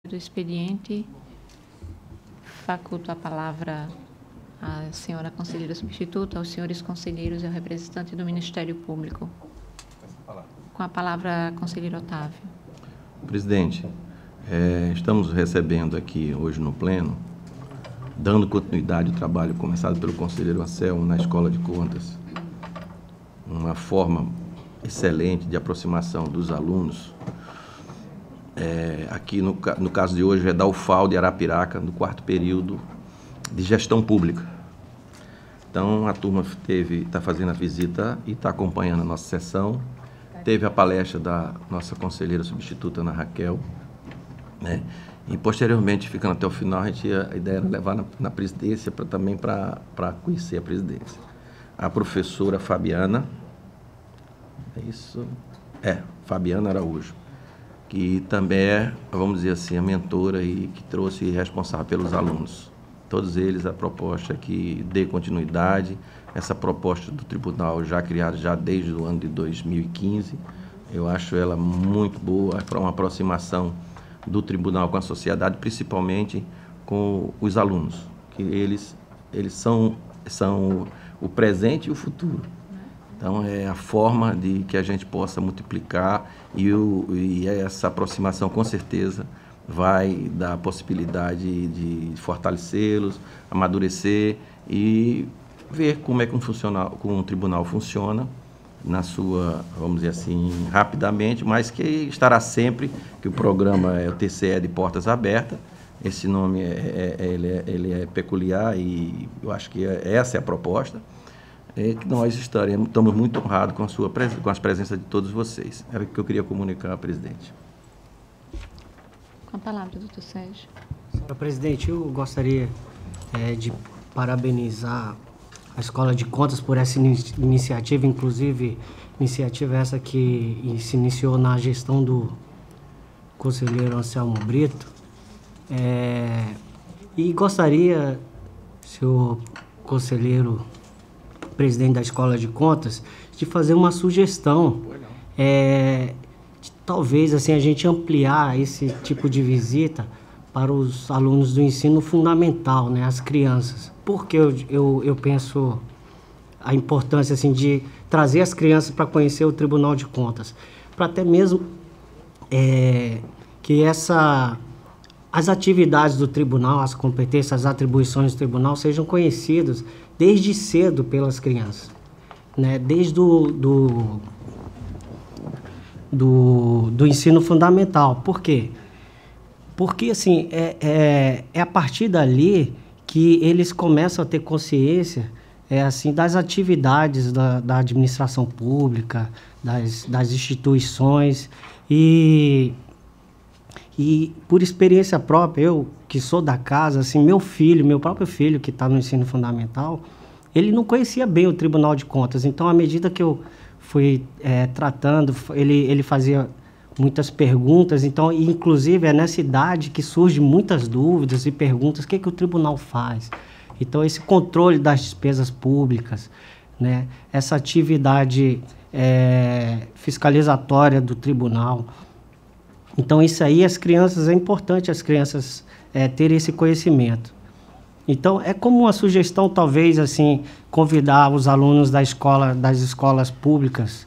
Do expediente, faculto a palavra à senhora conselheira substituta, aos senhores conselheiros e ao representante do Ministério Público. Com a palavra, conselheiro Otávio. Presidente, estamos recebendo aqui hoje no Pleno, dando continuidade ao trabalho começado pelo conselheiro Anselmo na Escola de Contas, uma forma excelente de aproximação dos alunos. Aqui no caso de hoje é da UFAL de Arapiraca, no 4º período de Gestão Pública. Então a turma está fazendo a visita e está acompanhando a nossa sessão. Teve a palestra da nossa conselheira substituta, Ana Raquel, né? E posteriormente, ficando até o final, a ideia era levar na presidência também para conhecer a presidência. A professora Fabiana, Fabiana Araújo, que também é, vamos dizer assim, a mentora e que trouxe responsável pelos alunos. Todos eles, a proposta que dê continuidade, essa proposta do tribunal já criada já desde o ano de 2015, eu acho ela muito boa para uma aproximação do tribunal com a sociedade, principalmente com os alunos, que eles são o presente e o futuro. Então, é a forma de que a gente possa multiplicar e essa aproximação, com certeza, vai dar a possibilidade de fortalecê-los, amadurecer e ver como é que um tribunal funciona na sua, vamos dizer assim, rapidamente, mas que estará sempre, que o programa é o TCE de Portas Abertas. Esse nome ele é peculiar e eu acho que essa é a proposta. Que nós estamos muito honrados com a presença de todos vocês. Era o que eu queria comunicar, presidente. Com a palavra, doutor Sérgio. Senhora presidente, eu gostaria de parabenizar a Escola de Contas por essa iniciativa, inclusive iniciativa essa que se iniciou na gestão do conselheiro Anselmo Brito. E gostaria, senhor conselheiro presidente da Escola de Contas, de fazer uma sugestão, de talvez assim, a gente ampliar esse tipo de visita para os alunos do ensino fundamental, né, as crianças. Porque eu penso a importância assim, de trazer as crianças para conhecer o Tribunal de Contas, para até mesmo que as atividades do tribunal, as competências, as atribuições do tribunal sejam conhecidas desde cedo pelas crianças, né? Desde do ensino fundamental. Por quê? Porque assim, é a partir dali que eles começam a ter consciência assim, das atividades da administração pública, das instituições e por experiência própria, eu que sou da casa, assim, meu próprio filho que está no ensino fundamental, ele não conhecia bem o Tribunal de Contas. Então, à medida que eu fui tratando, ele fazia muitas perguntas. Então, inclusive, é nessa idade que surgem muitas dúvidas e perguntas: o que o tribunal faz? Então, esse controle das despesas públicas, né? Essa atividade fiscalizatória do tribunal. Então, isso aí, é importante as crianças terem esse conhecimento. Então, é como uma sugestão, talvez, assim, convidar os alunos das escolas públicas,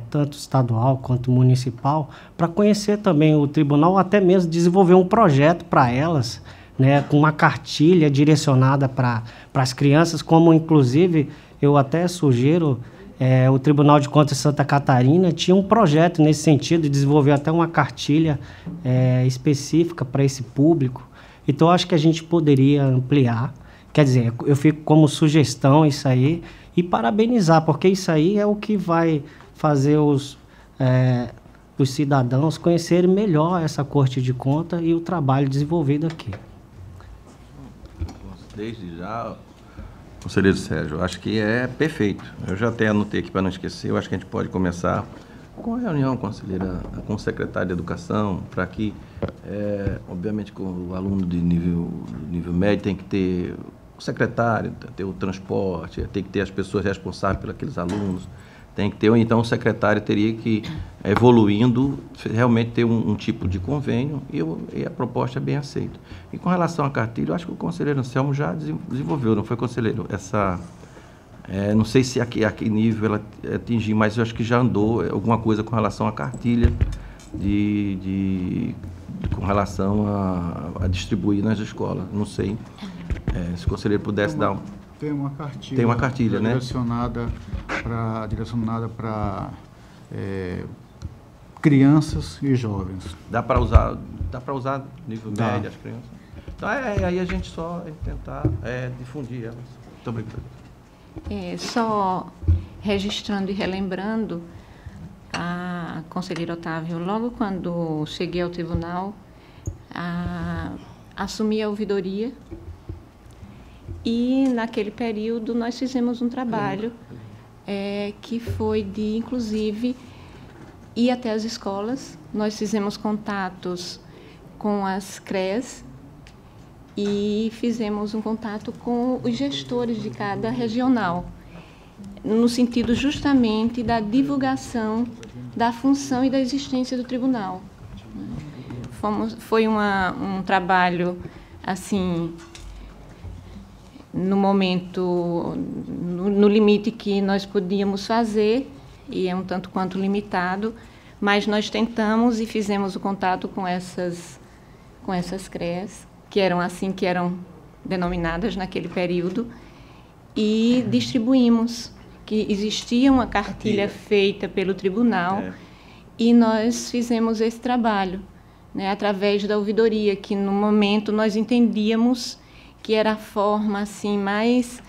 tanto estadual quanto municipal, para conhecer também o tribunal, ou até mesmo desenvolver um projeto para elas, né, com uma cartilha direcionada para as crianças, como, inclusive, eu até sugiro... o Tribunal de Contas de Santa Catarina tinha um projeto nesse sentido, de desenvolver até uma cartilha específica para esse público. Então, acho que a gente poderia ampliar. Quer dizer, eu fico como sugestão isso aí e parabenizar, porque isso aí é o que vai fazer os cidadãos conhecerem melhor essa Corte de Contas e o trabalho desenvolvido aqui. Desde já... Conselheiro Sérgio, acho que é perfeito. Eu já até anotei aqui para não esquecer. Eu acho que a gente pode começar com a reunião, conselheira, com o secretário de Educação, para que, obviamente, com o aluno de nível médio tem que ter o secretário, ter o transporte, tem que ter as pessoas responsáveis por aqueles alunos, Tem que ter, ou então o secretário teria que, evoluindo, realmente ter um tipo de convênio, e a proposta é bem aceita. E com relação à cartilha, eu acho que o conselheiro Anselmo já desenvolveu, não foi, conselheiro? Não sei se a que nível ela atingiu, mas eu acho que já andou alguma coisa com relação à cartilha, com relação a distribuir nas escolas. Não sei se o conselheiro pudesse dar Tem uma cartilha. Tem uma cartilha, né? Direcionada para crianças e jovens. Dá para usar nível médio as crianças? Então, aí a gente só tentar difundir elas. Muito obrigado. Só registrando e relembrando, a conselheira Otávio, logo quando cheguei ao tribunal, assumi a ouvidoria, e naquele período nós fizemos um trabalho que foi de, inclusive, ir até as escolas. Nós fizemos contatos com as CREAs e fizemos um contato com os gestores de cada regional, no sentido justamente da divulgação da função e da existência do tribunal. Foi um trabalho, assim, no momento, no limite que nós podíamos fazer, e é um tanto quanto limitado, mas nós tentamos e fizemos o contato com essas CREAs, que eram denominadas naquele período, e distribuímos, que existia uma cartilha feita pelo tribunal, e nós fizemos esse trabalho, né, através da ouvidoria, que no momento nós entendíamos que era a forma assim, mais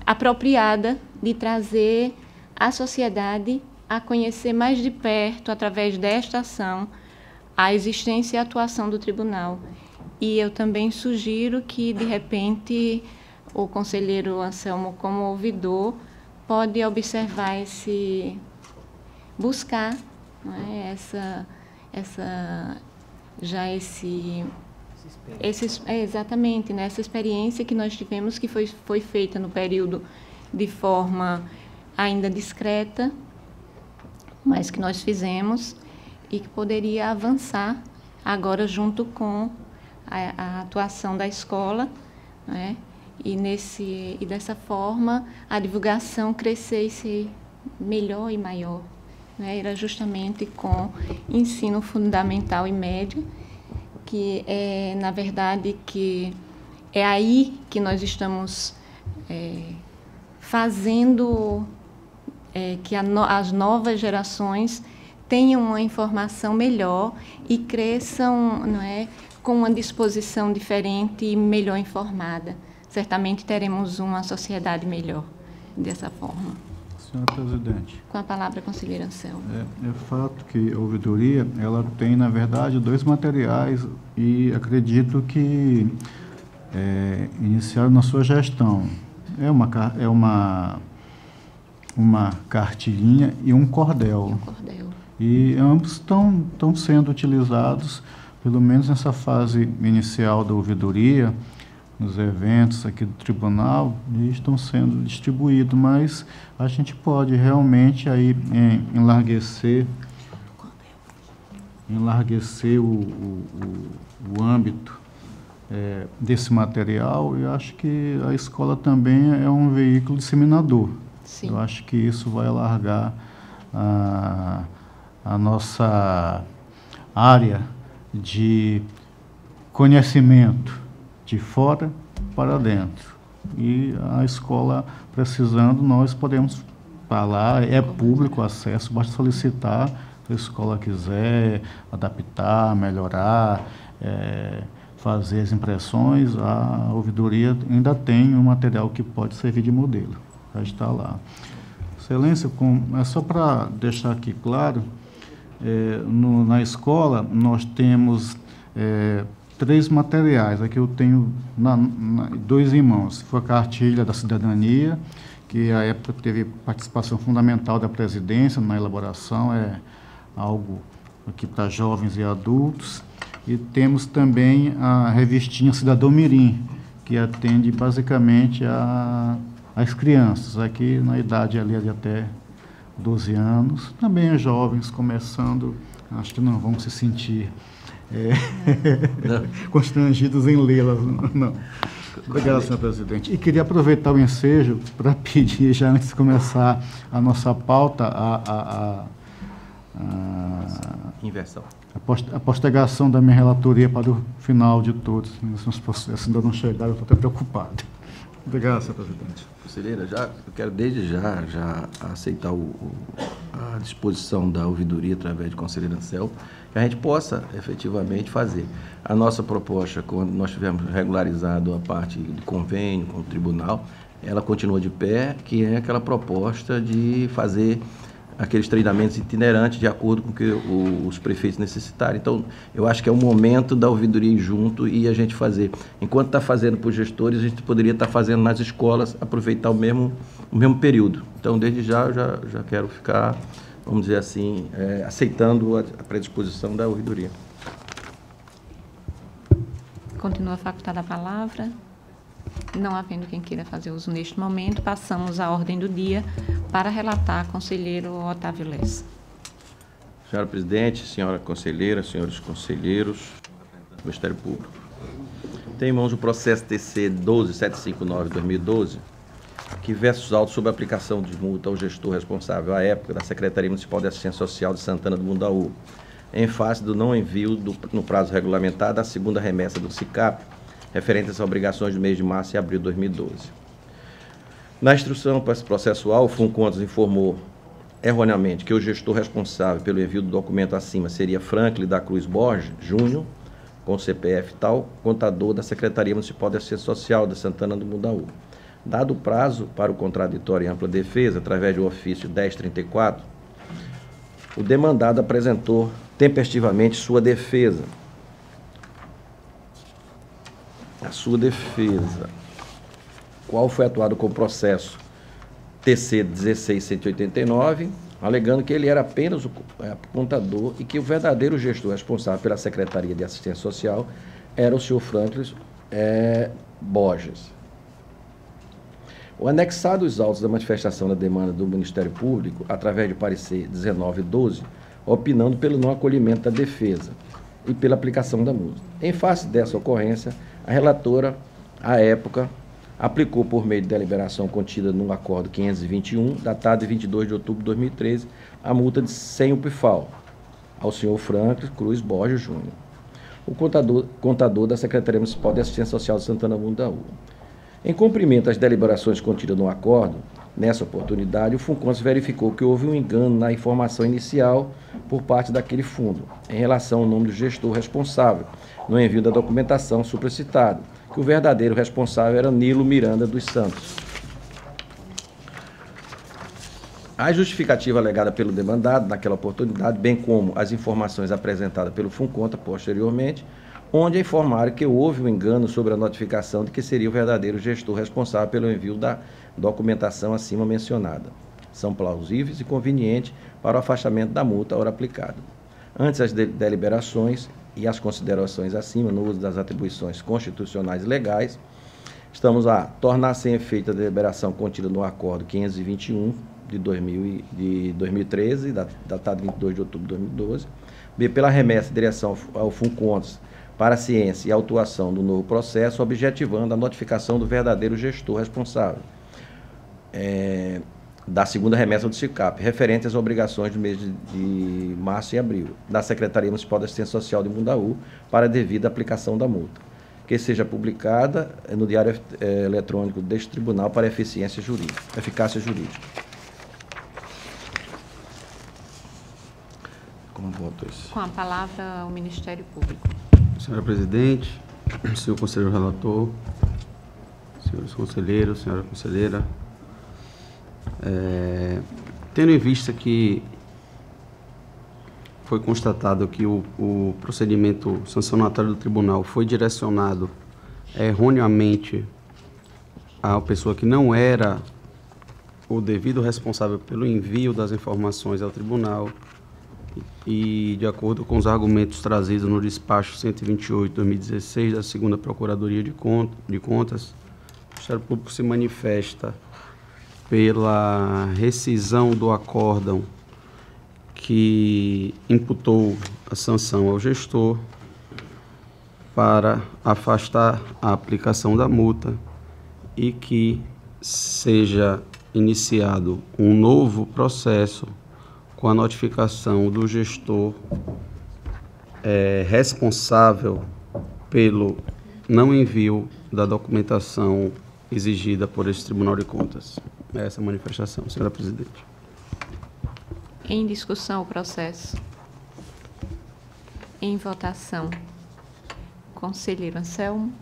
apropriada de trazer a sociedade a conhecer mais de perto, através desta ação, a existência e a atuação do tribunal. E eu também sugiro que, de repente, o conselheiro Anselmo, como ouvidor, pode observar buscar, não é, exatamente, né, essa experiência que nós tivemos, que foi feita no período de forma ainda discreta, mas que nós fizemos e que poderia avançar agora junto com a atuação da escola, né, e dessa forma a divulgação crescesse melhor e maior, né, era justamente com ensino fundamental e médio, que é, na verdade, que é aí que nós estamos fazendo que as novas gerações tenham uma informação melhor e cresçam, não é, com uma disposição diferente e melhor informada. Certamente teremos uma sociedade melhor dessa forma. Senhora Presidente. Com a palavra, conselheira Anselmo. É fato que a ouvidoria, ela tem, na verdade, 2 materiais e acredito que iniciaram na sua gestão. É uma cartilhinha e um cordel. E ambos estão sendo utilizados, pelo menos nessa fase inicial da ouvidoria, nos eventos aqui do tribunal, e estão sendo distribuídos, mas a gente pode realmente aí enlarguecer o âmbito desse material. E acho que a escola também é um veículo disseminador. Sim. Eu acho que isso vai alargar a nossa área de conhecimento de fora para dentro. E a escola precisando, nós podemos falar, é público o acesso, basta solicitar, se a escola quiser adaptar, melhorar, fazer as impressões, a ouvidoria ainda tem um material que pode servir de modelo, já está lá. Excelência, é só para deixar aqui claro, na escola nós temos 3 materiais. Aqui eu tenho 2 em mãos. Foi a cartilha da cidadania, que à época teve participação fundamental da presidência na elaboração, é algo aqui para jovens e adultos. E temos também a revistinha Cidadão Mirim, que atende basicamente as crianças, aqui na idade ali de até 12 anos, também os jovens começando, acho que não vão se sentir constrangidos em lê-las, não. Obrigado, senhor presidente. E queria aproveitar o ensejo para pedir, já antes de começar a nossa pauta, Inversão. A postergação da minha relatoria para o final de todos. Os processos ainda não chegaram, eu estou até preocupado. Obrigado, senhor presidente. Conselheira, eu quero desde já aceitar a disposição da ouvidoria através de conselheira Ansel, que a gente possa efetivamente fazer. A nossa proposta, quando nós tivermos regularizado a parte do convênio com o tribunal, ela continua de pé, que é aquela proposta de fazer aqueles treinamentos itinerantes de acordo com o que os prefeitos necessitarem. Então, eu acho que é o momento da ouvidoria ir junto e a gente fazer. Enquanto está fazendo para os gestores, a gente poderia estar fazendo nas escolas, aproveitar o mesmo período. Então, desde já, eu já quero ficar, vamos dizer assim, aceitando a predisposição da ouvidoria. Continua facultada a palavra. Não havendo quem queira fazer uso neste momento, passamos à ordem do dia para relatar conselheiro Otávio Lessa. Senhora presidente, senhora conselheira, senhores conselheiros, Ministério Público. Tem em mãos o processo TC 12759/2012, que versa os autos sobre a aplicação de multa ao gestor responsável à época da Secretaria Municipal de Assistência Social de Santana do Mundaú, em face do não envio no prazo regulamentado da segunda remessa do SICAP, referente às obrigações do mês de março e abril de 2012. Na instrução processual, o FUNCONTAS informou erroneamente que o gestor responsável pelo envio do documento acima seria Franklin da Cruz Borges Júnior, com CPF tal, contador da Secretaria Municipal de Assistência Social de Santana do Mundaú. Dado o prazo para o contraditório e ampla defesa, através do ofício 1034, o demandado apresentou tempestivamente sua defesa. A sua defesa, qual foi atuado com o processo TC 16189, alegando que ele era apenas o contador e que o verdadeiro gestor responsável pela Secretaria de Assistência Social era o senhor Franklin Borges. O anexado aos autos da manifestação da demanda do Ministério Público, através de parecer 1912, opinando pelo não acolhimento da defesa e pela aplicação da multa. Em face dessa ocorrência, a relatora, à época, aplicou por meio de deliberação contida no acordo 521, datado de 22 de outubro de 2013, a multa de 100 UPFAL ao senhor Franklin Cruz Borges Júnior, o contador da Secretaria Municipal de Assistência Social de Santana do Mundaú. Em cumprimento às deliberações contidas no acordo, nessa oportunidade, o FUNCONTAS verificou que houve um engano na informação inicial por parte daquele fundo, em relação ao nome do gestor responsável, no envio da documentação supracitada, que o verdadeiro responsável era Nilo Miranda dos Santos. A justificativa alegada pelo demandado naquela oportunidade, bem como as informações apresentadas pelo FUNCONTAS posteriormente, onde informaram que houve um engano sobre a notificação de que seria o verdadeiro gestor responsável pelo envio da documentação acima mencionada. São plausíveis e convenientes para o afastamento da multa, ora aplicada. Antes das deliberações e as considerações acima, no uso das atribuições constitucionais e legais, estamos a tornar sem efeito a deliberação contida no acordo 521 de 2013, datado 22 de outubro de 2012, B, pela remessa de direção ao FUNCONTAS para a ciência e autuação do novo processo, objetivando a notificação do verdadeiro gestor responsável da segunda remessa do SICAP, referente às obrigações do mês de março e abril, da Secretaria Municipal de Assistência Social de Mundaú, para a devida aplicação da multa, que seja publicada no Diário Eletrônico deste Tribunal para eficácia jurídica. Como voto isso? Com a palavra, o Ministério Público. Senhora presidente, senhor conselheiro relator, senhores conselheiros, senhora conselheira, tendo em vista que foi constatado que o procedimento sancionatório do tribunal foi direcionado erroneamente à pessoa que não era o devido responsável pelo envio das informações ao tribunal, e de acordo com os argumentos trazidos no despacho 128/2016 da segunda Procuradoria de Contas, o Ministério Público se manifesta pela rescisão do acórdão que imputou a sanção ao gestor para afastar a aplicação da multa e que seja iniciado um novo processo com a notificação do gestor responsável pelo não envio da documentação exigida por esse Tribunal de Contas. Essa é a manifestação, senhora presidente. Em discussão o processo. Em votação. Conselheiro Anselmo.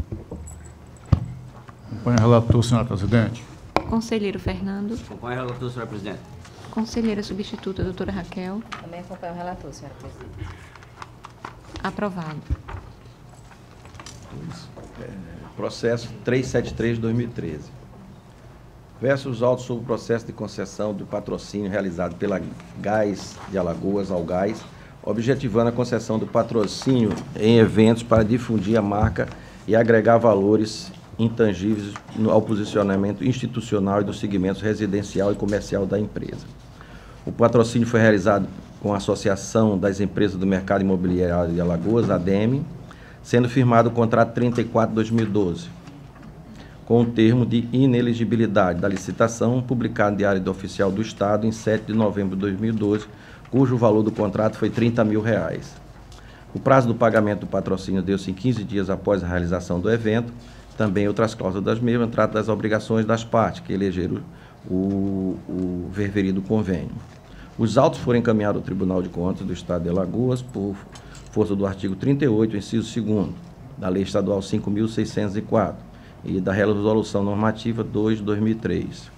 Acompanho o relator, senhora presidente. Conselheiro Fernando. Acompanho o relator, senhora presidente. Conselheira substituta, doutora Raquel. Também acompanho o relator, senhora presidente. Aprovado. Processo 373/2013. Versos os autos sobre o processo de concessão do patrocínio realizado pela Gás de Alagoas ao Gás, objetivando a concessão do patrocínio em eventos para difundir a marca e agregar valores intangíveis ao posicionamento institucional e dos segmentos residencial e comercial da empresa. O patrocínio foi realizado com a Associação das Empresas do Mercado Imobiliário de Alagoas, ADEME, sendo firmado o contrato 34/2012, com o termo de inelegibilidade da licitação, publicado no Diário Oficial do Estado em 7 de novembro de 2012, cujo valor do contrato foi R$ 30 mil. O prazo do pagamento do patrocínio deu-se em 15 dias após a realização do evento. Também outras cláusulas das mesmas tratam das obrigações das partes que elegeram o referido convênio. Os autos foram encaminhados ao Tribunal de Contas do Estado de Alagoas por força do artigo 38, inciso 2º, da Lei Estadual 5.604 e da Resolução Normativa 2/2003.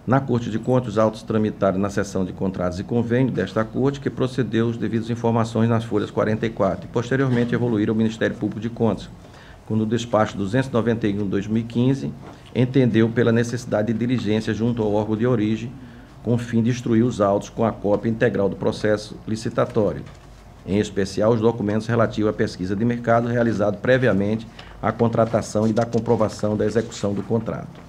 Na Corte de Contas, os autos tramitaram na seção de contratos e convênios desta Corte, que procedeu as devidas informações nas folhas 44 e, posteriormente, evoluíram ao Ministério Público de Contas, quando o despacho 291/2015 entendeu pela necessidade de diligência junto ao órgão de origem, com o fim de instruir os autos com a cópia integral do processo licitatório, em especial os documentos relativos à pesquisa de mercado realizado previamente à contratação e da comprovação da execução do contrato.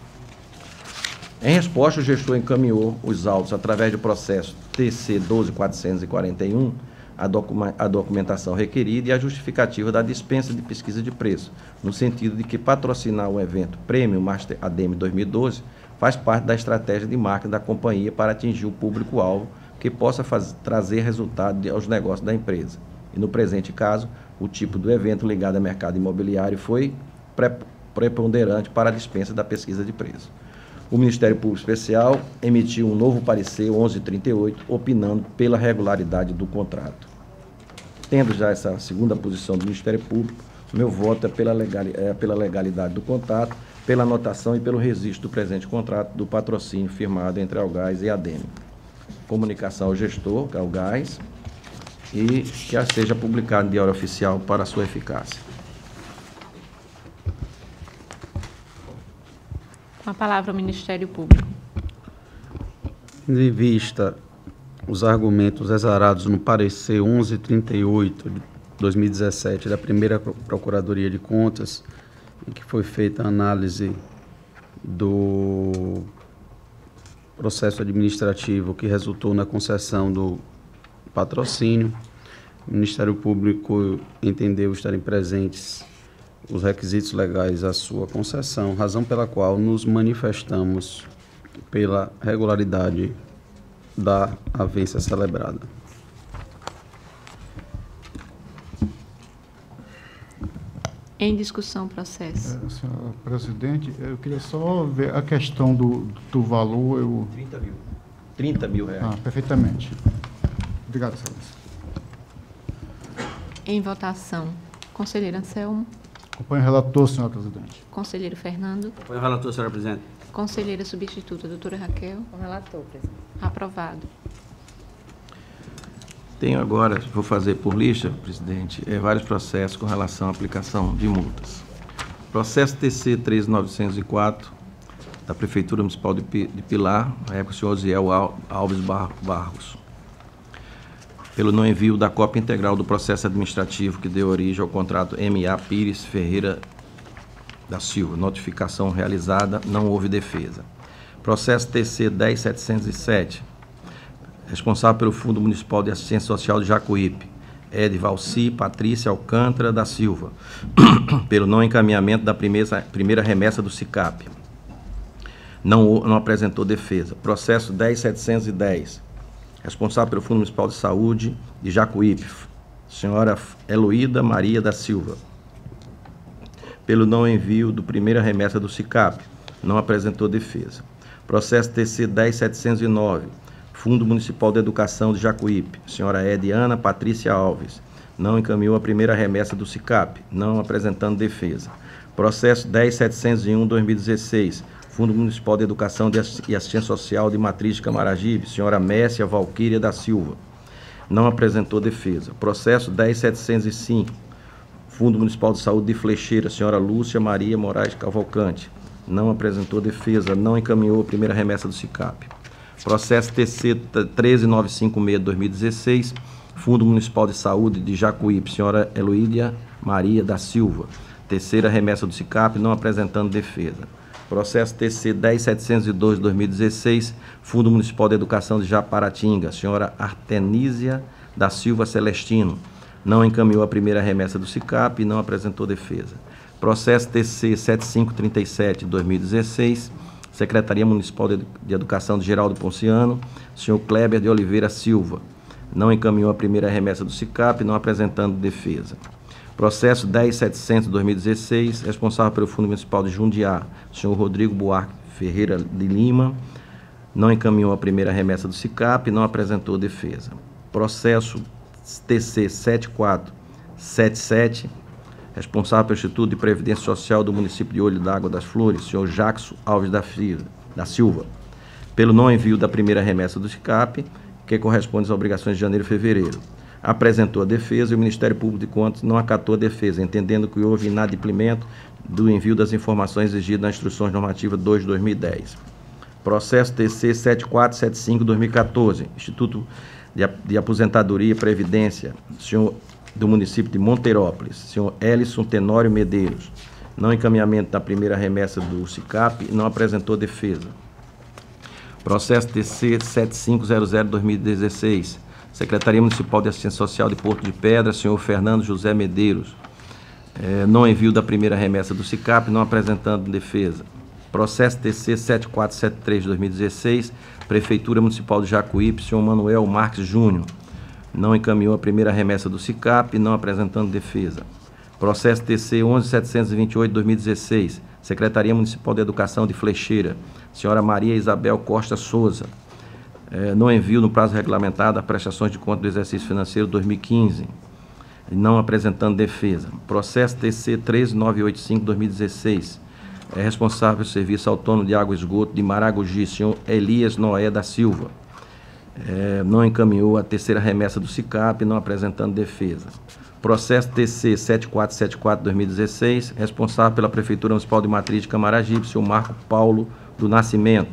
Em resposta, o gestor encaminhou os autos através do processo TC 12.441, a documentação requerida e a justificativa da dispensa de pesquisa de preço, no sentido de que patrocinar o evento Prêmio Master ADEME 2012 faz parte da estratégia de marketing da companhia para atingir o público-alvo que possa trazer resultado aos negócios da empresa. E no presente caso, o tipo do evento ligado ao mercado imobiliário foi preponderante para a dispensa da pesquisa de preço. O Ministério Público Especial emitiu um novo parecer 1138, opinando pela regularidade do contrato. Tendo já essa segunda posição do Ministério Público, meu voto é pela legalidade do contrato, pela anotação e pelo registro do presente contrato do patrocínio firmado entre a Algás e a ADEME. Comunicação ao gestor, ao Gás, e que seja publicado em Diário Oficial para a sua eficácia. Com a palavra o Ministério Público. Em vista os argumentos exarados no parecer 1138 de 2017 da primeira Procuradoria de Contas, em que foi feita a análise do processo administrativo que resultou na concessão do patrocínio, o Ministério Público entendeu estarem presentes os requisitos legais à sua concessão, razão pela qual nos manifestamos pela regularidade da avença celebrada. Em discussão o processo. Senhora presidente, eu queria só ver a questão do valor. 30 mil. 30 mil reais. Perfeitamente. Obrigado, excelência. Em votação, conselheiro Anselmo. Acompanho o relator, senhora presidente. Conselheiro Fernando. Acompanho o relator, senhora presidente. Conselheira substituta, doutora Raquel. Com o relator, presidente. Aprovado. Tenho agora, vou fazer por lista, presidente, vários processos com relação à aplicação de multas. Processo TC 13904, da Prefeitura Municipal de Pilar, na época o senhor Osiel Alves Barros, pelo não envio da cópia integral do processo administrativo que deu origem ao contrato MA Pires Ferreira da Silva. Notificação realizada, não houve defesa. Processo TC 10707, responsável pelo Fundo Municipal de Assistência Social de Jacuípe, Valci Patrícia Alcântara da Silva, pelo não encaminhamento da primeira remessa do SICAP. Não apresentou defesa. Processo 10710, responsável pelo Fundo Municipal de Saúde de Jacuípe, senhora Heloída Maria da Silva, pelo não envio do primeira remessa do SICAP. Não apresentou defesa. Processo TC 10709, Fundo Municipal de Educação de Jacuípe, senhora Ediana Patrícia Alves, não encaminhou a primeira remessa do SICAP, não apresentando defesa. Processo 10701/2016, Fundo Municipal de Educação e Assistência Social de Matriz de Camaragibe, senhora Messia Valquíria da Silva, não apresentou defesa. Processo 10705, Fundo Municipal de Saúde de Flecheira, senhora Lúcia Maria Moraes Cavalcante, não apresentou defesa, não encaminhou a primeira remessa do SICAP. Processo TC 13956/2016, Fundo Municipal de Saúde de Jacuípe, senhora Heloídia Maria da Silva, terceira remessa do SICAP, não apresentando defesa. Processo TC 10702/2016, Fundo Municipal de Educação de Japaratinga, senhora Artenísia da Silva Celestino, não encaminhou a primeira remessa do SICAP e não apresentou defesa. Processo TC 7537/2016, Secretaria Municipal de Educação de Geraldo Ponciano, senhor Kleber de Oliveira Silva, não encaminhou a primeira remessa do SICAP, não apresentando defesa. Processo 10700/2016, responsável pelo Fundo Municipal de Jundiá, senhor Rodrigo Buarque Ferreira de Lima, não encaminhou a primeira remessa do SICAP, não apresentou defesa. Processo TC 7477, responsável pelo Instituto de Previdência Social do município de Olho d'Água das Flores, senhor Jackson Alves da Silva, pelo não envio da primeira remessa do SICAP, que corresponde às obrigações de janeiro e fevereiro. Apresentou a defesa e o Ministério Público de Contas não acatou a defesa, entendendo que houve inadimplemento do envio das informações exigidas nas Instruções Normativas 2/2010. Processo TC 7475/2014, Instituto de Aposentadoria e Previdência, senhor do município de Monteirópolis, senhor Elison Tenório Medeiros, não encaminhamento da primeira remessa do SICAP, não apresentou defesa. Processo TC 7500/2016, Secretaria Municipal de Assistência Social de Porto de Pedra, senhor Fernando José Medeiros, não envio da primeira remessa do SICAP, não apresentando defesa. Processo TC 7473/2016, Prefeitura Municipal de Jacuípe, senhor Manuel Marques Júnior, não encaminhou a primeira remessa do SICAP, não apresentando defesa. Processo TC 11728/2016, Secretaria Municipal de Educação de Flecheira, senhora Maria Isabel Costa Souza, não envio no prazo regulamentado a prestações de conta do exercício financeiro 2015, não apresentando defesa. Processo TC 13985/2016, responsável pelo Serviço Autônomo de Água e Esgoto de Maragogi, senhor Elias Noé da Silva, não encaminhou a terceira remessa do SICAP, não apresentando defesa. Processo TC 7474/2016, responsável pela Prefeitura Municipal de Matriz de Camaragibe, senhor Marco Paulo do Nascimento,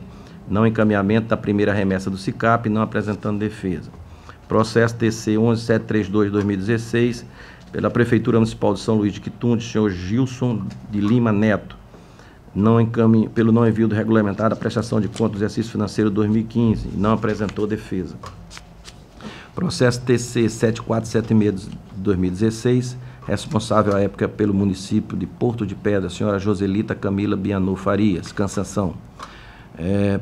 não encaminhamento da primeira remessa do SICAP, não apresentando defesa. Processo TC 11732/2016, pela Prefeitura Municipal de São Luís de Quitunde, senhor Gilson de Lima Neto, pelo não envio do regulamentado a prestação de conta do exercício financeiro 2015, não apresentou defesa. Processo TC 7476/2016, responsável à época pelo município de Porto de Pedra, senhora Joselita Camila Bianu Farias, Cansanção,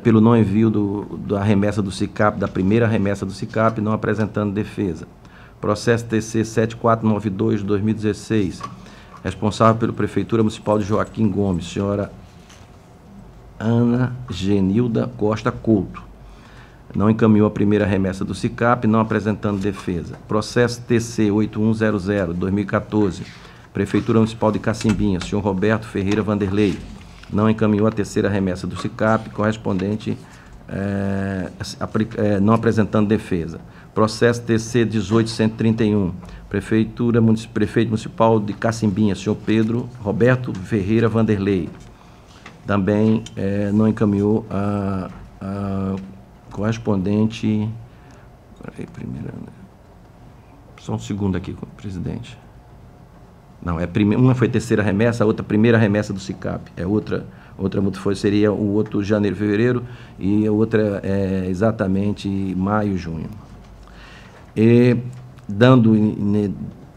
pelo não envio da remessa do SICAP, da primeira remessa do SICAP, não apresentando defesa. Processo TC 7492/2016, responsável pela Prefeitura Municipal de Joaquim Gomes, senhora Ana Genilda Costa Couto, não encaminhou a primeira remessa do SICAP, não apresentando defesa. Processo TC 8100/2014, Prefeitura Municipal de Cacimbinha, senhor Roberto Ferreira Vanderlei, não encaminhou a terceira remessa do SICAP, correspondente, não apresentando defesa. Processo TC 18131, Prefeito Municipal de Cacimbinha, senhor Pedro Roberto Ferreira Vanderlei, também não encaminhou a correspondente. Peraí, primeira. Só um segundo aqui, presidente. Não, uma foi terceira remessa, a outra primeira remessa do SICAP. Outra multa seria o outro janeiro, fevereiro, e a outra é exatamente maio, junho. E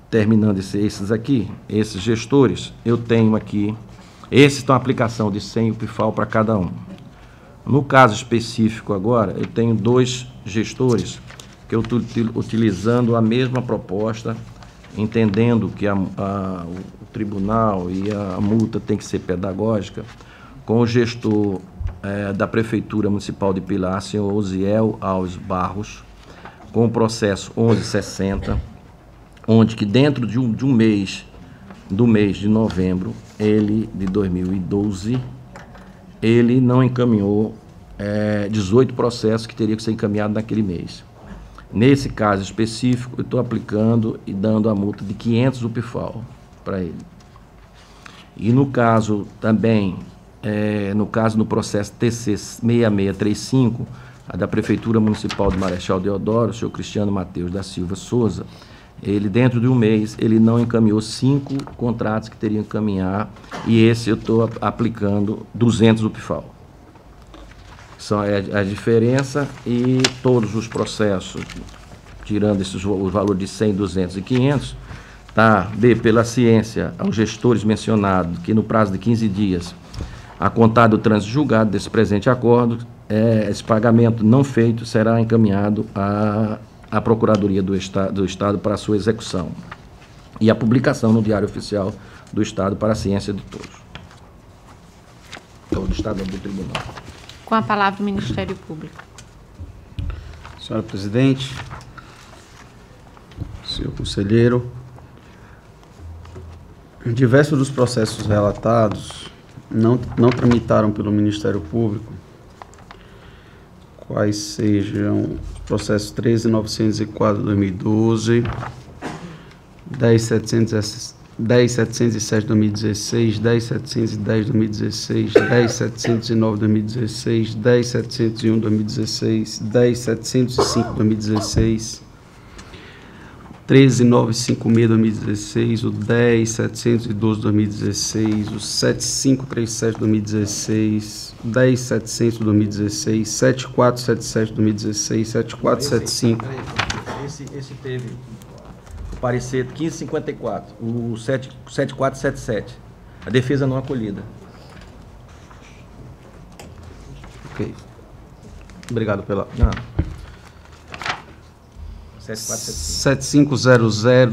terminando esses aqui, esses gestores, eu tenho aqui, esses estão a aplicação de 100 UPFAL para cada um. No caso específico agora, eu tenho 2 gestores que eu estou utilizando a mesma proposta, entendendo que o tribunal e a multa tem que ser pedagógica, com o gestor da Prefeitura Municipal de Pilar, senhor Osiel Alves Barros, com o processo 1160, onde que dentro de um mês, do mês de novembro, de 2012, ele não encaminhou 18 processos que teriam que ser encaminhados naquele mês. Nesse caso específico, eu estou aplicando e dando a multa de 500 UPFAL para ele. E no caso também, no processo TC 6635, a da Prefeitura Municipal de Marechal Deodoro, o senhor Cristiano Mateus da Silva Souza, ele dentro de um mês, ele não encaminhou 5 contratos que teriam que encaminhar, e esse eu estou aplicando 200 UPFAL. São a diferença, e todos os processos, tirando o valor de 100, 200 e 500, tá, pela ciência, aos gestores mencionados, que no prazo de 15 dias, a contar do trânsito julgado desse presente acordo, esse pagamento não feito será encaminhado à Procuradoria do Estado para a sua execução e a publicação no Diário Oficial do Estado para a ciência de todos. Do Estado do Tribunal. Com a palavra o Ministério Público. Senhora Presidente, senhor conselheiro, diversos dos processos relatados não tramitaram pelo Ministério Público, quais sejam os processos 13.904 de 2012, 10.707 de 2016, 10.710 de 2016, 10.709 de 2016, 10.701 de 2016, 10.705 de 2016, 13.956 de 2016, o 10.712 de 2016, o 7.537 de 2016, 10.700 de 2016, 7.477 de 2016, 7.475. Esse teve o parecer 1554, o 7477, a defesa não acolhida. Ok. Obrigado pela... Não. 7500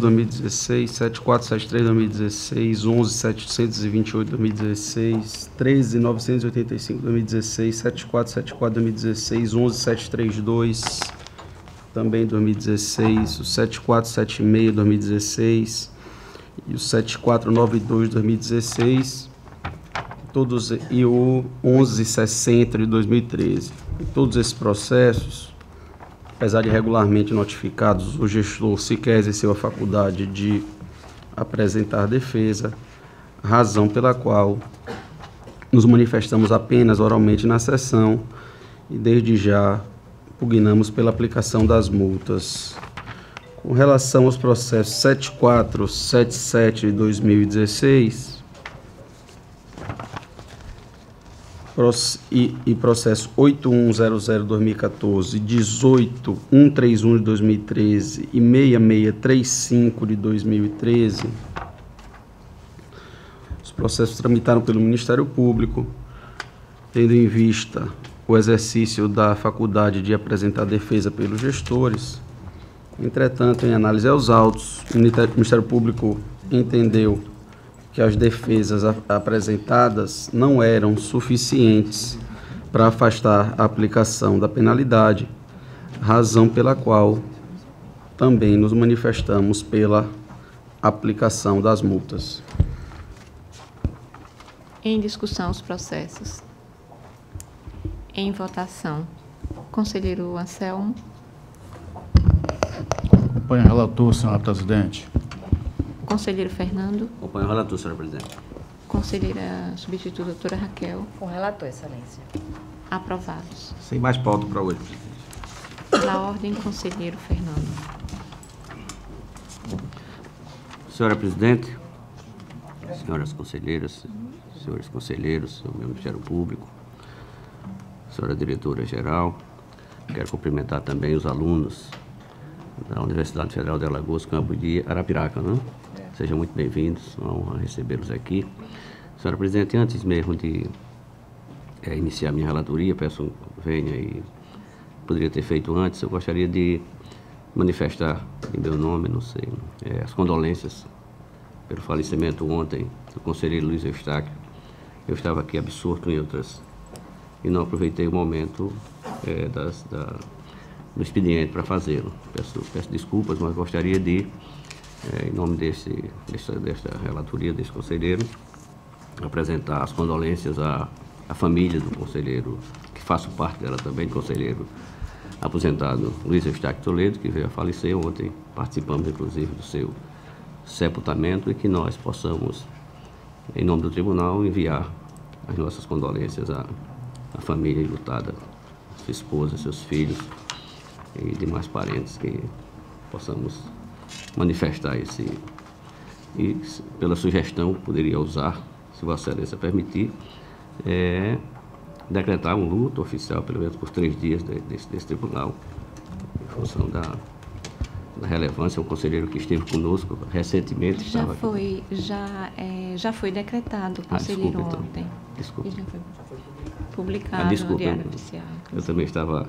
2016, 7473 2016, 11728 2016, 13985 2016, 7474 2016, 11732 também 2016, o 7476 2016 e o 7492 2016, todos, e o 1160 de 2013. Em todos esses processos, apesar de regularmente notificados, o gestor sequer exerceu a faculdade de apresentar defesa, razão pela qual nos manifestamos apenas oralmente na sessão e desde já pugnamos pela aplicação das multas. Com relação aos processos 7477 de 2016 e processo 8100-2014, 18131 de 2013 e 6635 de 2013, os processos tramitaram pelo Ministério Público, tendo em vista o exercício da faculdade de apresentar defesa pelos gestores. Entretanto, em análise aos autos, o Ministério Público entendeu que as defesas apresentadas não eram suficientes para afastar a aplicação da penalidade, razão pela qual também nos manifestamos pela aplicação das multas. Em discussão os processos. Em votação. Conselheiro Anselmo. Acompanho o relator, senhora presidente. Conselheiro Fernando. Acompanho o relator, senhora presidente. Conselheira substituta, doutora Raquel. Com o relator, excelência. Aprovados. Sem mais pauta para hoje, presidente. Na ordem, conselheiro Fernando. Senhora presidente, senhoras conselheiras, senhores conselheiros, senhor Ministério Público, senhora diretora-geral, quero cumprimentar também os alunos da Universidade Federal de Alagoas, campo de Arapiraca, né? Sejam muito bem-vindos, uma honra recebê-los aqui. Senhora Presidente, antes mesmo de iniciar minha relatoria, peço venha e poderia ter feito antes, eu gostaria de manifestar em meu nome, não sei, as condolências pelo falecimento ontem do conselheiro Luiz Eustáquio. Eu estava aqui absorto em outras e não aproveitei o momento do expediente para fazê-lo. Peço desculpas, mas gostaria de, em nome desta relatoria, desse conselheiro, apresentar as condolências à família do conselheiro, que faço parte dela também, conselheiro aposentado Luiz Eustáquio Toledo, que veio a falecer ontem. Participamos, inclusive, do seu sepultamento e que nós possamos, em nome do tribunal, enviar as nossas condolências à família enlutada, sua esposa, seus filhos e demais parentes, que possamos manifestar esse. E, pela sugestão, poderia usar, se Vossa Excelência permitir, decretar um luto oficial, pelo menos por 3 dias desse tribunal, em função da relevância. O conselheiro que esteve conosco recentemente já foi decretado, conselheiro, desculpa, ontem. Então. Desculpa. E já foi publicado no Diário Oficial. Eu também estava...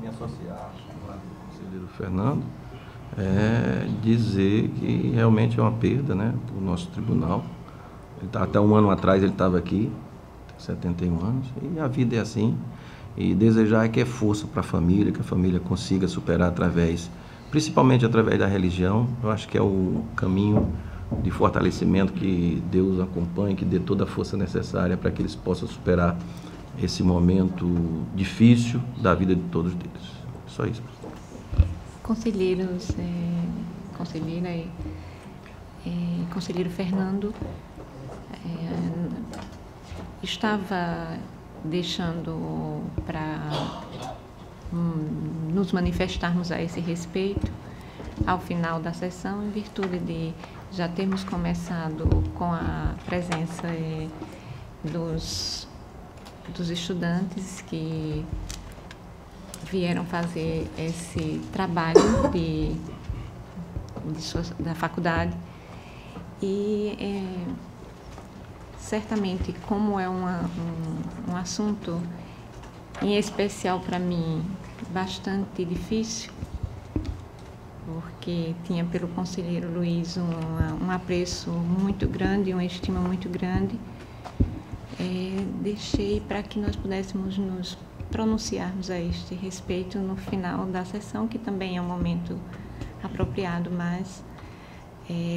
Me associar ao conselheiro Fernando, dizer que realmente é uma perda, né, para o nosso tribunal. Até um ano atrás ele estava aqui, tem 71 anos, e a vida é assim. E desejar que é força para a família, que a família consiga superar principalmente através da religião. Eu acho que é o caminho de fortalecimento, que Deus acompanhe, que dê toda a força necessária para que eles possam superar esse momento difícil da vida de todos eles. Só isso. Conselheiros, conselheira e conselheiro Fernando, estava deixando para nos manifestarmos a esse respeito ao final da sessão, em virtude de já termos começado com a presença dos estudantes que vieram fazer esse trabalho da faculdade. E certamente, como é um assunto, em especial para mim, bastante difícil, porque tinha pelo conselheiro Luiz um apreço muito grande, uma estima muito grande, deixei para que nós pudéssemos nos pronunciarmos a este respeito no final da sessão, que também é um momento apropriado, mas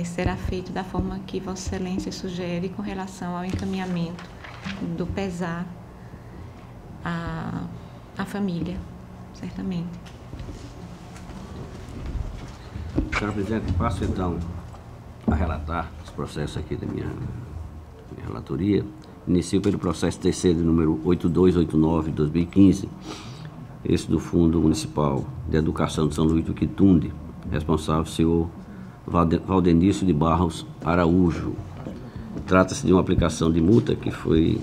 será feito da forma que Vossa Excelência sugere, com relação ao encaminhamento do pesar à família, certamente. Senhora Presidente, passo então a relatar os processos aqui da minha relatoria. Inicio pelo processo TC de número 8289 de 2015, esse do Fundo Municipal de Educação de São Luís do Quitunde, responsável senhor Valdenício de Barros Araújo. Trata-se de uma aplicação de multa que foi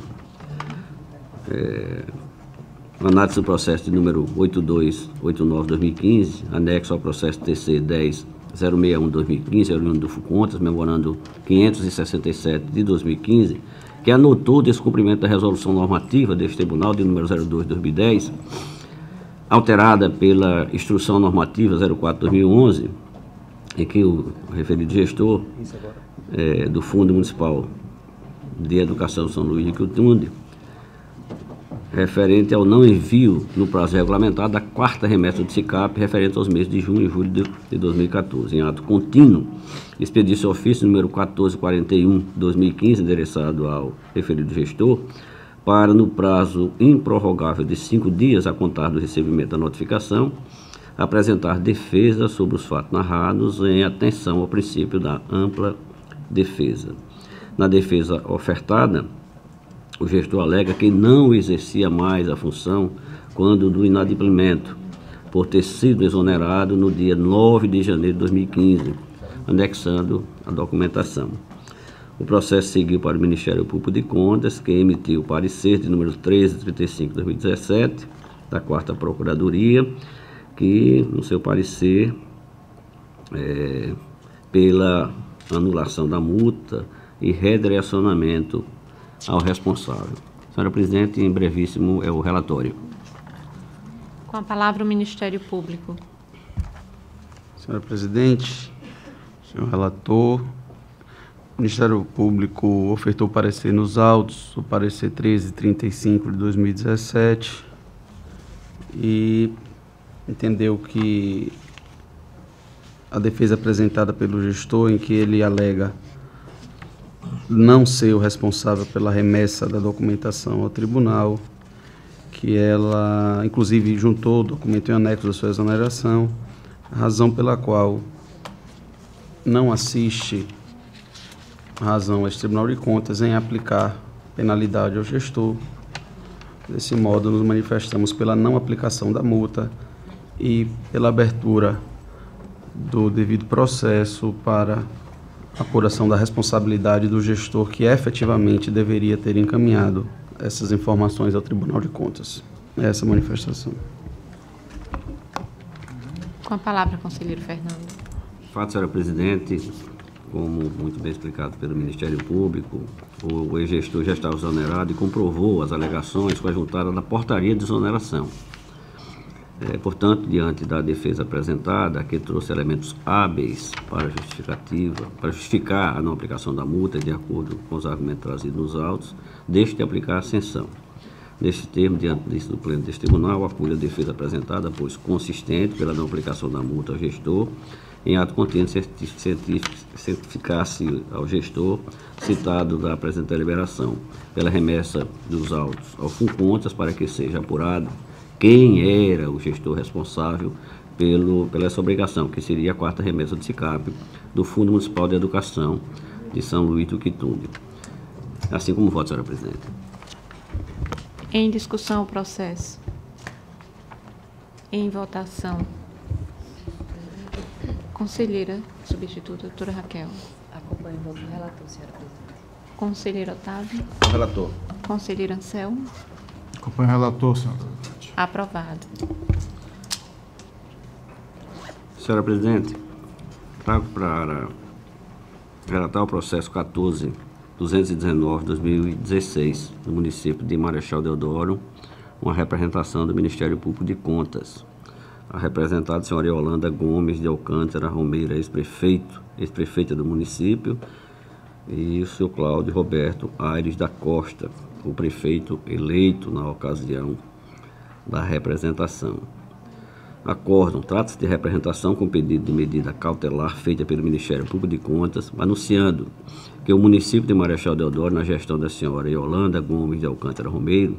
análise do processo de número 8289/2015, anexo ao processo TC 10.061/2015, oriundo do FUCONTAS, memorando 567 de 2015, que anotou o descumprimento da resolução normativa deste tribunal de número 02/2010, alterada pela instrução normativa 04/2011, em que o referido gestor do Fundo Municipal de Educação São Luís de Quitunde, referente ao não envio no prazo regulamentado da 4ª remessa do SICAP, referente aos meses de junho e julho de 2014, em ato contínuo, expedisse ofício número 1441/2015, endereçado ao referido gestor, para, no prazo improrrogável de 5 dias a contar do recebimento da notificação, apresentar defesa sobre os fatos narrados, em atenção ao princípio da ampla defesa. Na defesa ofertada, o gestor alega que não exercia mais a função quando do inadimplemento, por ter sido exonerado no dia 9 de janeiro de 2015, anexando a documentação. O processo seguiu para o Ministério Público de Contas, que emitiu o parecer de número 1335 de 2017, da 4ª Procuradoria, que, no seu parecer, pela anulação da multa e redirecionamento ao responsável. Senhora Presidente, em brevíssimo é o relatório. Com a palavra o Ministério Público. Senhora Presidente, senhor relator, o Ministério Público ofertou parecer nos autos, o parecer 1335 de 2017, e entendeu que a defesa apresentada pelo gestor, em que ele alega não ser o responsável pela remessa da documentação ao tribunal, que ela, inclusive, juntou o documento em anexo da sua exoneração, razão pela qual não assiste razão a este Tribunal de Contas em aplicar penalidade ao gestor. Desse modo, nos manifestamos pela não aplicação da multa e pela abertura do devido processo para apuração da responsabilidade do gestor que efetivamente deveria ter encaminhado essas informações ao Tribunal de Contas. É essa a manifestação. Com a palavra, conselheiro Fernando. Fato, senhora Presidente, como muito bem explicado pelo Ministério Público, o ex-gestor já estava exonerado e comprovou as alegações com a juntada da portaria de exoneração. Portanto, diante da defesa apresentada, que trouxe elementos hábeis para justificar a não aplicação da multa, de acordo com os argumentos trazidos nos autos, deixe de aplicar a sanção. Neste termo, diante do pleno deste tribunal, acolho a defesa apresentada, pois consistente pela não aplicação da multa ao gestor, em ato contínuo certificar-se ao gestor citado da apresentada liberação, pela remessa dos autos ao FUNCONTAS, para que seja apurado quem era o gestor responsável pela essa obrigação, que seria a 4ª remessa do SICAP, do Fundo Municipal de Educação de São Luís do Quitumbe. Assim como voto, senhora Presidente. Em discussão o processo. Em votação. Conselheira substituta, doutora Raquel. Acompanho o voto do relator, senhora Presidente. Conselheiro Otávio. Relator. Conselheiro Anselmo. Acompanho o relator, senhora Presidente. Aprovado. Senhora Presidente, trago para relatar o processo 14.219/2016 do município de Marechal Deodoro, uma representação do Ministério Público de Contas. A representada a senhora Yolanda Gomes de Alcântara Romeira, ex-prefeita do município, e o senhor Cláudio Roberto Aires da Costa, o prefeito eleito na ocasião da representação. Acórdão, trata-se de representação com pedido de medida cautelar feita pelo Ministério Público de Contas, anunciando que o município de Marechal Deodoro, na gestão da senhora Yolanda Gomes de Alcântara Romeiro,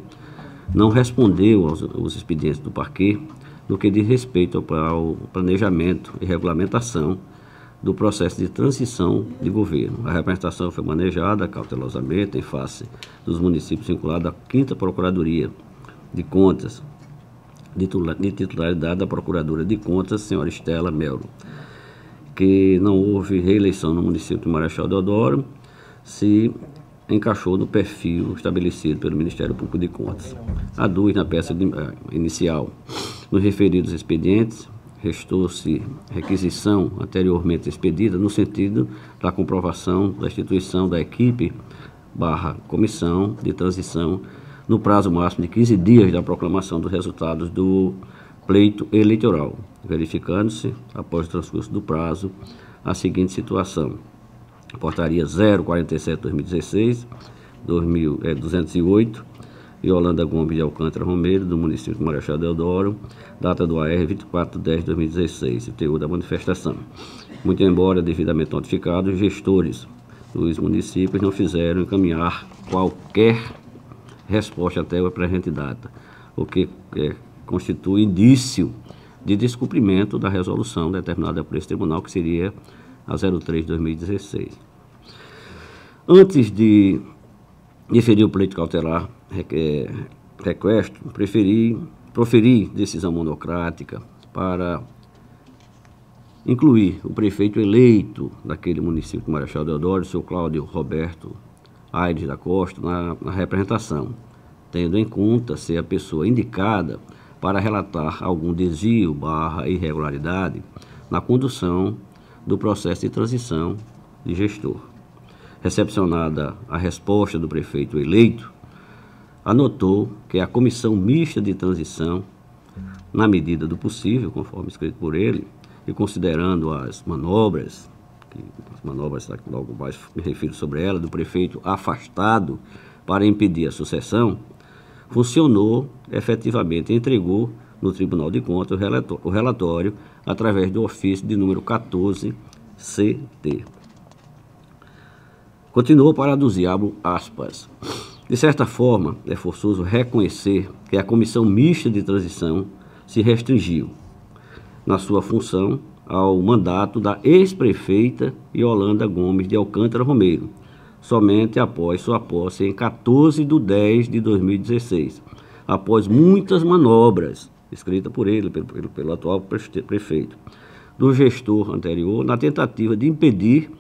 não respondeu aos expedientes do parquê no que diz respeito ao planejamento e regulamentação do processo de transição de governo. A representação foi manejada cautelosamente em face dos municípios vinculados à 5ª Procuradoria de Contas, de titularidade da Procuradora de Contas, senhora Estela Melo, que não houve reeleição no município de Marechal Deodoro, se encaixou no perfil estabelecido pelo Ministério Público de Contas. Aduz na peça inicial, nos referidos expedientes, restou-se requisição anteriormente expedida no sentido da comprovação da instituição da equipe/comissão de transição no prazo máximo de 15 dias da proclamação dos resultados do pleito eleitoral, verificando-se, após o transcurso do prazo, a seguinte situação: Portaria 047/2016, 208, Yolanda Gomes de Alcântara Romeiro, do município de Marechal Deodoro, data do AR 24/10/2016, o teor da manifestação. Muito embora devidamente notificados, os gestores dos municípios não fizeram encaminhar qualquer resposta até a presente data, o que constitui indício de descumprimento da resolução determinada por esse tribunal, que seria a 03/2016. Antes de deferir o pleito cautelar requesto, proferi decisão monocrática para incluir o prefeito eleito daquele município de Marechal Deodoro, o senhor Cláudio Roberto Aires da Costa, na representação, tendo em conta ser a pessoa indicada para relatar algum desvio / irregularidade na condução do processo de transição de gestor. Recepcionada a resposta do prefeito eleito, anotou que a comissão mista de transição, na medida do possível, conforme escrito por ele, e considerando as manobras logo mais me refiro sobre ela, do prefeito afastado para impedir a sucessão, funcionou efetivamente e entregou no Tribunal de Contas o relatório através do ofício de número 14-CT. Continuou para aduzir, abro aspas. De certa forma, é forçoso reconhecer que a comissão mista de transição se restringiu, na sua função, ao mandato da ex-prefeita Yolanda Gomes de Alcântara Romero, somente após sua posse em 14/10/2016, após muitas manobras, escrita por ele, pelo atual prefeito, do gestor anterior, na tentativa de impedir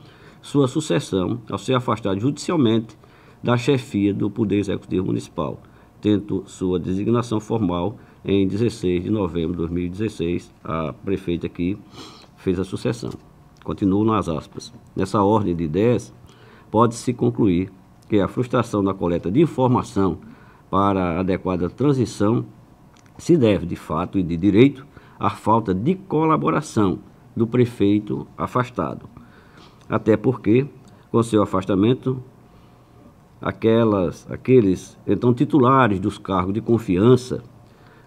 sua sucessão ao ser afastado judicialmente da chefia do Poder Executivo Municipal, tendo sua designação formal em 16 de novembro de 2016, a prefeita que fez a sucessão. Continuo nas aspas. Nessa ordem de ideias, pode-se concluir que a frustração na coleta de informação para a adequada transição se deve, de fato e de direito, à falta de colaboração do prefeito afastado. Até porque, com seu afastamento, aqueles então titulares dos cargos de confiança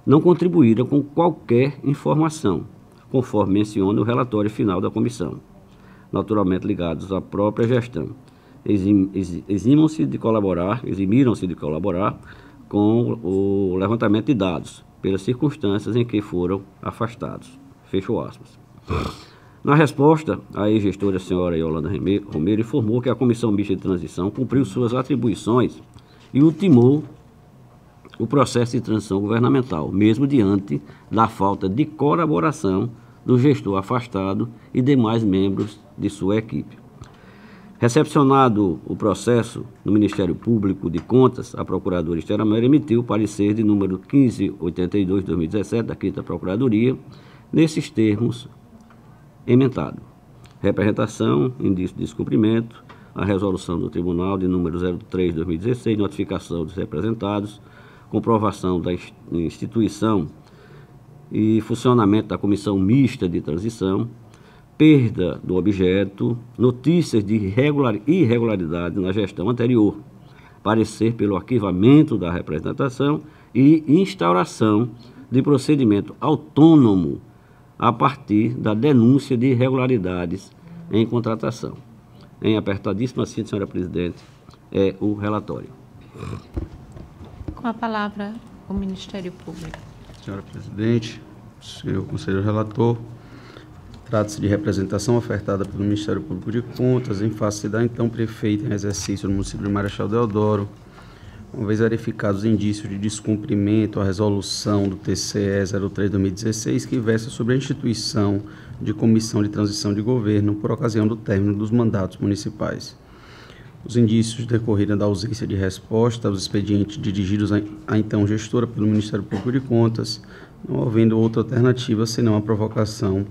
não contribuíram com qualquer informação, conforme menciona o relatório final da comissão, naturalmente ligados à própria gestão. Eximiram-se de colaborar com o levantamento de dados, pelas circunstâncias em que foram afastados. Fecho aspas. Na resposta, a ex-gestora senhora Yolanda Romero informou que a Comissão Mista de Transição cumpriu suas atribuições e ultimou o processo de transição governamental, mesmo diante da falta de colaboração do gestor afastado e demais membros de sua equipe. Recepcionado o processo no Ministério Público de Contas, a Procuradora Esther Amaro emitiu o parecer de número 1582/2017 da 5ª Procuradoria, nesses termos emendado. Representação, indício de descumprimento, a resolução do Tribunal de número 03/2016, notificação dos representados, comprovação da instituição e funcionamento da Comissão Mista de Transição, perda do objeto, notícias de irregularidade na gestão anterior, parecer pelo arquivamento da representação e instauração de procedimento autônomo a partir da denúncia de irregularidades em contratação. Em apertadíssima síntese, senhora presidente, é o relatório. Com a palavra, o Ministério Público. Senhora presidente, senhor conselheiro relator, trata-se de representação ofertada pelo Ministério Público de Contas em face da então prefeita em exercício no município de Marechal Deodoro, uma vez verificados indícios de descumprimento à resolução do TCE 03/2016, que versa sobre a instituição de comissão de transição de governo por ocasião do término dos mandatos municipais. Os indícios decorreram da ausência de resposta aos expedientes dirigidos à então gestora pelo Ministério Público de Contas, não havendo outra alternativa senão a provocação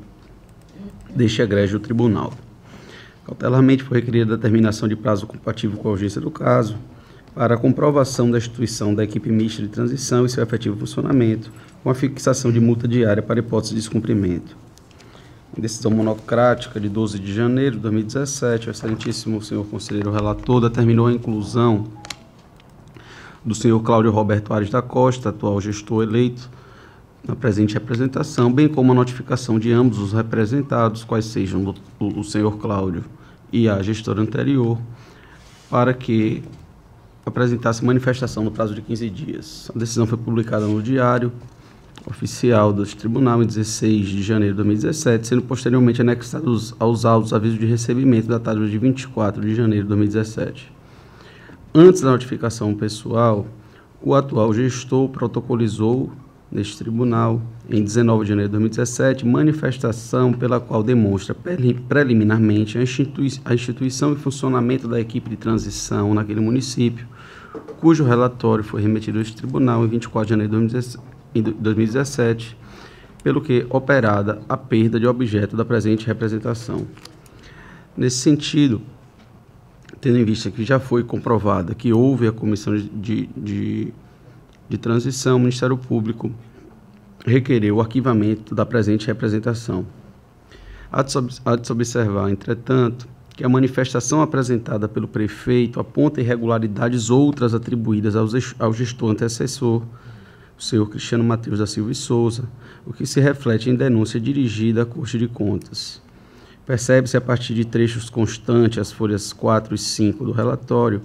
deste egrégio tribunal. Cautelarmente foi requerida a determinação de prazo compatível com a urgência do caso, para a comprovação da instituição da equipe mista de transição e seu efetivo funcionamento, com a fixação de multa diária para hipótese de descumprimento. Em decisão monocrática de 12 de janeiro de 2017, o excelentíssimo senhor conselheiro relator determinou a inclusão do senhor Cláudio Roberto Aires da Costa, atual gestor eleito, na presente representação, bem como a notificação de ambos os representados, quais sejam o senhor Cláudio e a gestora anterior, para que apresentasse manifestação no prazo de 15 dias. A decisão foi publicada no Diário Oficial do Tribunal em 16 de janeiro de 2017, sendo posteriormente anexados aos autos avisos de recebimento datados de 24 de janeiro de 2017. Antes da notificação pessoal, o atual gestor protocolizou neste tribunal em 19 de janeiro de 2017, manifestação pela qual demonstra preliminarmente a instituição e funcionamento da equipe de transição naquele município, cujo relatório foi remetido a este tribunal em 24 de janeiro de 2017, pelo que operada a perda de objeto da presente representação. Nesse sentido, tendo em vista que já foi comprovada que houve a comissão de transição, o Ministério Público requereu o arquivamento da presente representação. Há de se observar, entretanto, que a manifestação apresentada pelo prefeito aponta irregularidades outras atribuídas ao gestor antecessor, o senhor Cristiano Mateus da Silva e Souza, o que se reflete em denúncia dirigida à Corte de Contas. Percebe-se a partir de trechos constantes, as folhas 4 e 5 do relatório,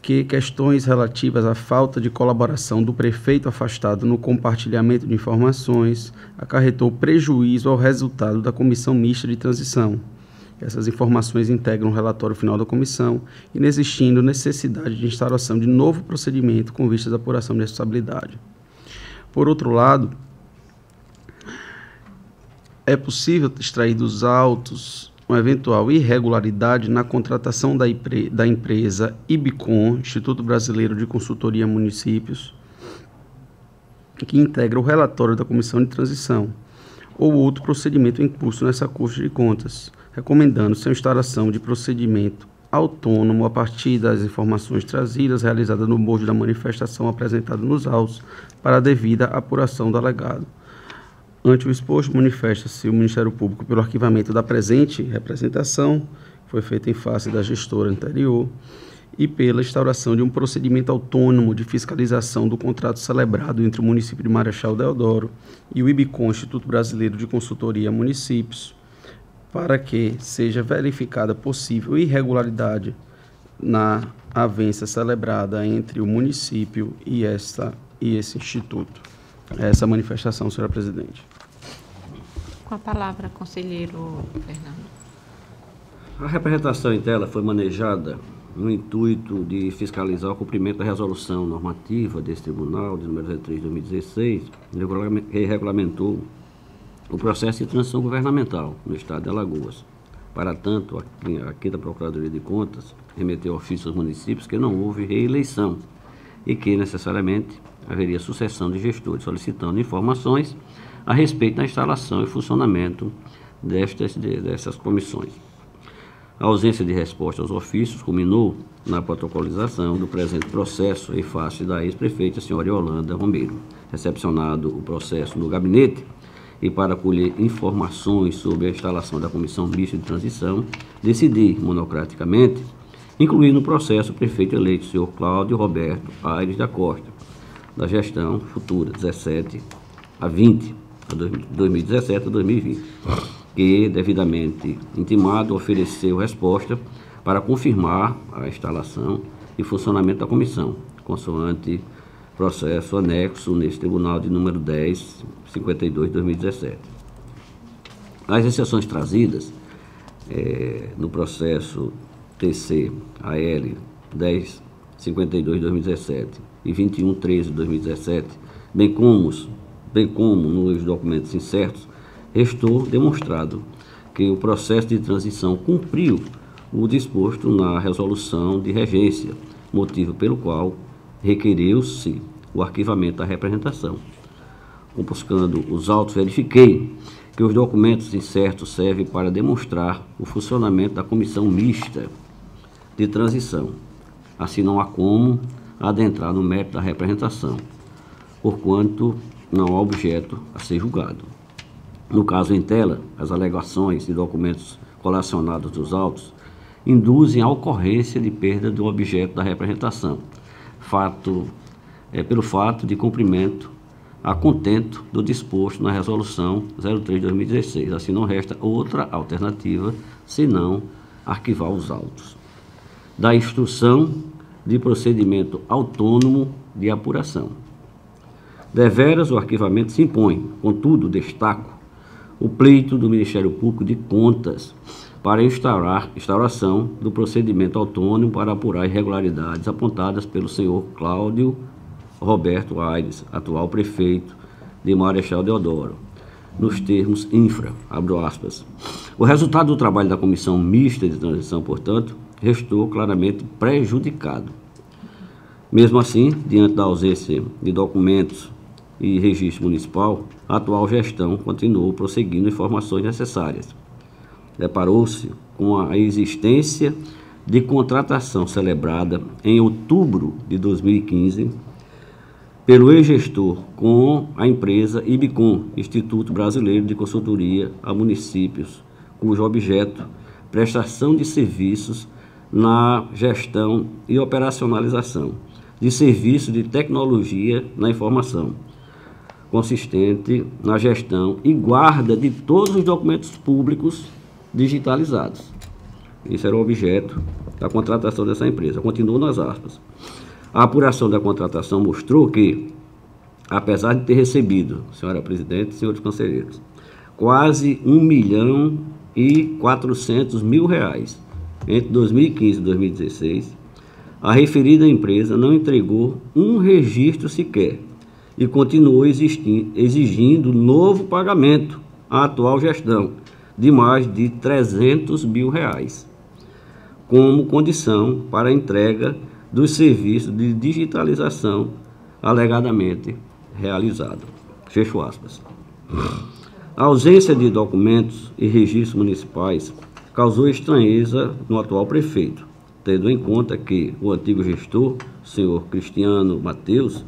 que questões relativas à falta de colaboração do prefeito afastado no compartilhamento de informações acarretou prejuízo ao resultado da Comissão Mista de Transição. Essas informações integram o relatório final da comissão, inexistindo necessidade de instauração de novo procedimento com vistas à apuração de responsabilidade. Por outro lado, é possível extrair dos autos uma eventual irregularidade na contratação da empresa IBCOM, Instituto Brasileiro de Consultoria a Municípios, que integra o relatório da Comissão de Transição, ou outro procedimento em curso nessa Corte de Contas, recomendando-se a instauração de procedimento autônomo a partir das informações trazidas, realizadas no bojo da manifestação apresentada nos autos, para a devida apuração do alegado. Ante o exposto, manifesta-se o Ministério Público pelo arquivamento da presente representação, que foi feita em face da gestora anterior, e pela instauração de um procedimento autônomo de fiscalização do contrato celebrado entre o município de Marechal Deodoro e o IBCOM, Instituto Brasileiro de Consultoria a Municípios, para que seja verificada possível irregularidade na avença celebrada entre o município e esse instituto. Essa manifestação, senhora presidente. Com a palavra, conselheiro Fernando. A representação em tela foi manejada no intuito de fiscalizar o cumprimento da resolução normativa desse tribunal, de número 03 de 2016, que regulamentou o processo de transição governamental no estado de Alagoas. Para tanto, a 5ª Procuradoria de Contas remeteu ofício aos municípios que não houve reeleição e que, necessariamente, haveria sucessão de gestores, solicitando informações a respeito da instalação e funcionamento dessas comissões. A ausência de resposta aos ofícios culminou na protocolização do presente processo em face da ex-prefeita, senhora Yolanda Romero. Recepcionado o processo no gabinete e para colher informações sobre a instalação da Comissão Mista de Transição, decidi, monocraticamente, incluir no processo o prefeito eleito, senhor Cláudio Roberto Aires da Costa, da gestão futura 17 a 20, 2017 a 2020, que, devidamente intimado, ofereceu resposta para confirmar a instalação e funcionamento da comissão, consoante processo anexo neste tribunal de número 1052 de 2017. As exceções trazidas no processo TC-AL 1052 de 2017 e 2113 de 2017, bem como nos documentos incertos, restou demonstrado que o processo de transição cumpriu o disposto na resolução de regência, motivo pelo qual requeriu-se o arquivamento da representação. Compuscando os autos, verifiquei que os documentos incertos servem para demonstrar o funcionamento da comissão mista de transição. Assim, não há como adentrar no mérito da representação, porquanto não há objeto a ser julgado. No caso em tela, as alegações e documentos colacionados dos autos induzem à ocorrência de perda do objeto da representação, pelo fato de cumprimento a contento do disposto na resolução 03 de 2016. Assim, não resta outra alternativa senão arquivar os autos. Da instrução de procedimento autônomo de apuração. Deveras o arquivamento se impõe, contudo, destaco o pleito do Ministério Público de Contas para instauração do procedimento autônomo para apurar irregularidades apontadas pelo senhor Cláudio Roberto Aires, atual prefeito de Marechal Deodoro, nos termos infra, abro aspas. O resultado do trabalho da Comissão Mista de Transição, portanto, restou claramente prejudicado. Mesmo assim, diante da ausência de documentos e registro municipal, a atual gestão continuou prosseguindo informações necessárias. Deparou-se com a existência de contratação celebrada em outubro de 2015 pelo ex-gestor com a empresa IBCOM, Instituto Brasileiro de Consultoria a Municípios, cujo objeto, prestação de serviços na gestão e operacionalização de serviços de tecnologia na informação, consistente na gestão e guarda de todos os documentos públicos digitalizados. Isso era o objeto da contratação dessa empresa. Continuo nas aspas. A apuração da contratação mostrou que, apesar de ter recebido, senhora presidente e senhores conselheiros, quase R$1.400.000 entre 2015 e 2016, a referida empresa não entregou um registro sequer e continuou exigindo novo pagamento à atual gestão de mais de R$300.000 como condição para a entrega dos serviços de digitalização alegadamente realizado. Fecho aspas. A ausência de documentos e registros municipais causou estranheza no atual prefeito, tendo em conta que o antigo gestor, o senhor Cristiano Mateus,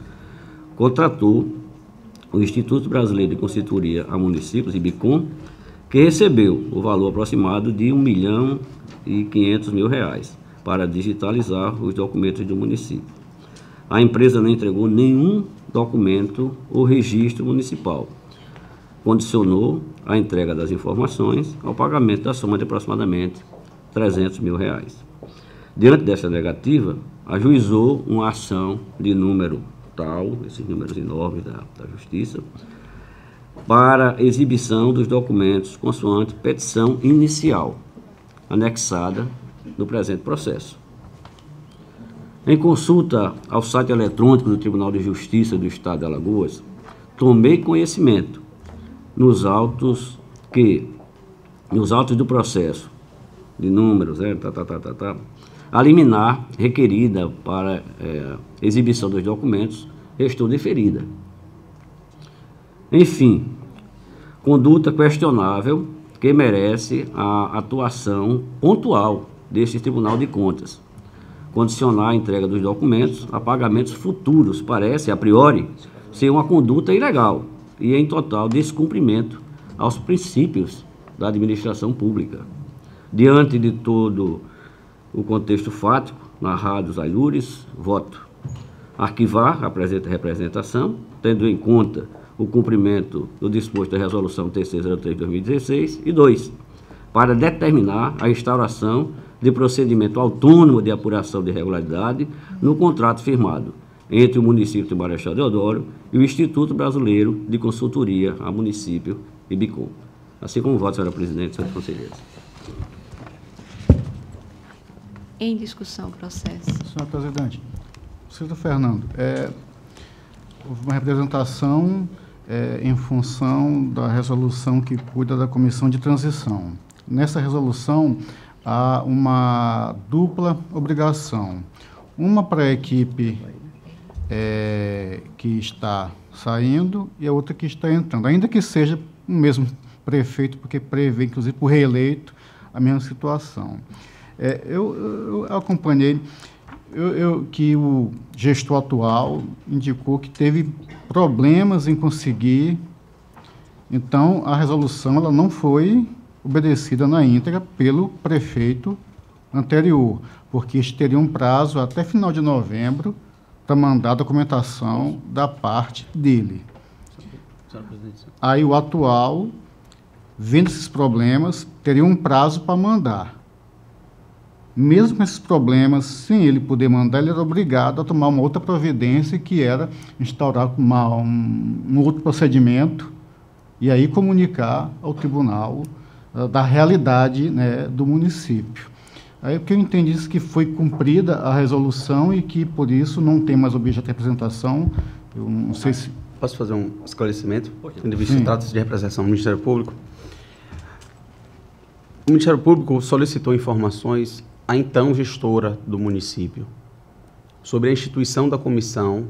contratou o Instituto Brasileiro de Consultoria a Municípios, IBCOM, que recebeu o valor aproximado de R$1.500.000 para digitalizar os documentos do município. A empresa não entregou nenhum documento ou registro municipal. Condicionou a entrega das informações ao pagamento da soma de aproximadamente R$300.000. Diante dessa negativa, ajuizou uma ação de número tal, esses números enormes da Justiça, para exibição dos documentos consoante petição inicial, anexada no presente processo. Em consulta ao site eletrônico do Tribunal de Justiça do Estado de Alagoas, tomei conhecimento nos autos do processo, de números, a liminar requerida para exibição dos documentos restou deferida. Enfim, conduta questionável que merece a atuação pontual deste Tribunal de Contas. Condicionar a entrega dos documentos a pagamentos futuros parece, a priori, ser uma conduta ilegal e em total descumprimento aos princípios da administração pública. Diante de todo o contexto fático, narrados alhures, voto arquivar a presente representação, tendo em conta o cumprimento do disposto da Resolução TC-03 de 2016, e 2, para determinar a instauração de procedimento autônomo de apuração de irregularidade no contrato firmado entre o município de Marechal Deodoro e o Instituto Brasileiro de Consultoria a Município, IBCOM. Assim como voto, senhora presidente e senhores conselheiros. Em discussão, processo. Senhor presidente, Cito Fernando, houve uma representação em função da resolução que cuida da Comissão de Transição. Nessa resolução, há uma dupla obrigação. Uma para a equipe que está saindo e a outra que está entrando, ainda que seja o mesmo prefeito, porque prevê, inclusive, por reeleito, a mesma situação. Eu acompanhei que o gestor atual indicou que teve problemas em conseguir, então a resolução ela não foi obedecida na íntegra pelo prefeito anterior, porque este teria um prazo até final de novembro para mandar a documentação da parte dele. Aí o atual, vendo esses problemas, teria um prazo para mandar. Mesmo com esses problemas, sem ele poder mandar, ele era obrigado a tomar uma outra providência, que era instaurar um outro procedimento e aí comunicar ao tribunal da realidade, né, do município. Aí o que eu entendi é que foi cumprida a resolução e que, por isso, não tem mais objeto de representação. Eu não sei se... Posso fazer um esclarecimento? Tendo visto que trata-se de representação do Ministério Público. O Ministério Público solicitou informações à então gestora do município sobre a instituição da comissão